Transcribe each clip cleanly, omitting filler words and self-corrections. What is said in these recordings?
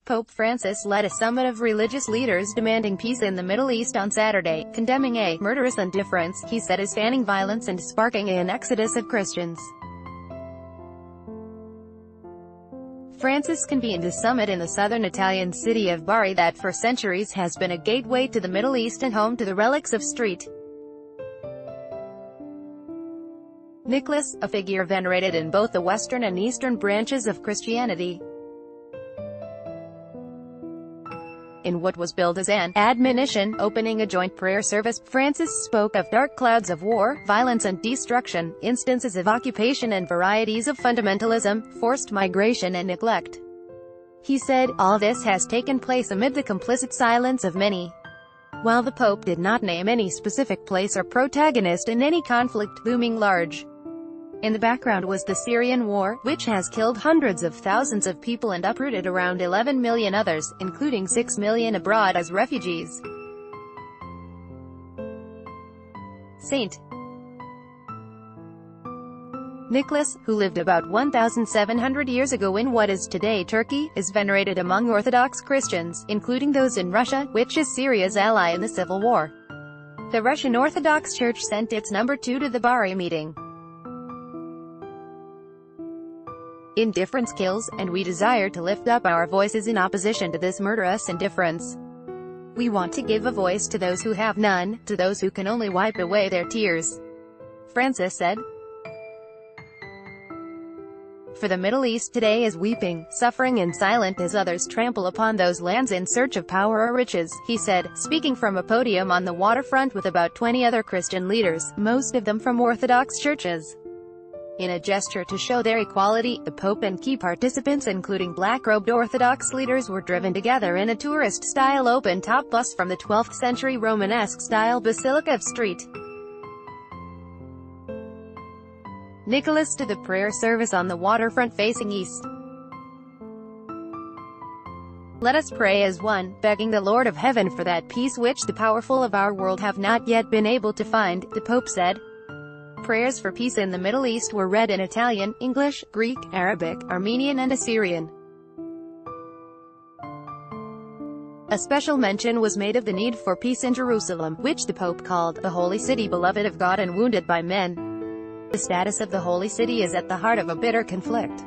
Pope Francis led a summit of religious leaders demanding peace in the Middle East on Saturday, condemning a murderous indifference he said is fanning violence and sparking an exodus of Christians. Francis convened a summit in the southern Italian city of Bari that for centuries has been a gateway to the Middle East and home to the relics of St. Nicholas, a figure venerated in both the western and eastern branches of Christianity. In what was billed as an admonition opening a joint prayer service, Francis spoke of dark clouds of war, violence and destruction, instances of occupation and varieties of fundamentalism, forced migration and neglect. He said, "All this has taken place amid the complicit silence of many." While the Pope did not name any specific place or protagonist in any conflict looming large in the background was the Syrian war, which has killed hundreds of thousands of people and uprooted around 11 million others, including 6 million abroad as refugees. St. Nicholas, who lived about 1,700 years ago in what is today Turkey, is venerated among Orthodox Christians, including those in Russia, which is Syria's ally in the civil war. The Russian Orthodox Church sent its number 2 to the Bari meeting. Indifference kills, and we desire to lift up our voices in opposition to this murderous indifference. We want to give a voice to those who have none, to those who can only wipe away their tears," Francis said. "For the Middle East today is weeping, suffering and silent as others trample upon those lands in search of power or riches," he said, speaking from a podium on the waterfront with about 20 other Christian leaders, most of them from Orthodox churches. In a gesture to show their equality, the Pope and key participants including black-robed Orthodox leaders were driven together in a tourist-style open-top bus from the 12th century Romanesque-style Basilica of St. Nicholas to the prayer service on the waterfront facing east. "Let us pray as one, begging the Lord of Heaven for that peace which the powerful of our world have not yet been able to find," the Pope said. Prayers for peace in the Middle East were read in Italian, English, Greek, Arabic, Armenian and Assyrian. A special mention was made of the need for peace in Jerusalem, which the Pope called the Holy City beloved of God and wounded by men. The status of the Holy City is at the heart of a bitter conflict.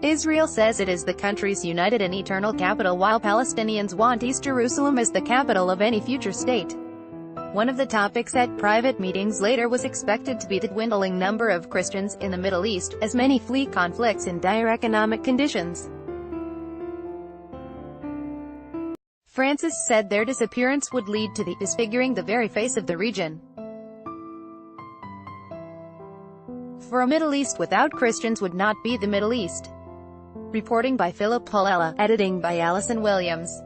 Israel says it is the country's united and eternal capital while Palestinians want East Jerusalem as the capital of any future state. One of the topics at private meetings later was expected to be the dwindling number of Christians in the Middle East, as many flee conflicts and dire economic conditions. Francis said their disappearance would lead to the disfiguring the very face of the region. For a Middle East without Christians would not be the Middle East. Reporting by Philip Palella, editing by Alison Williams.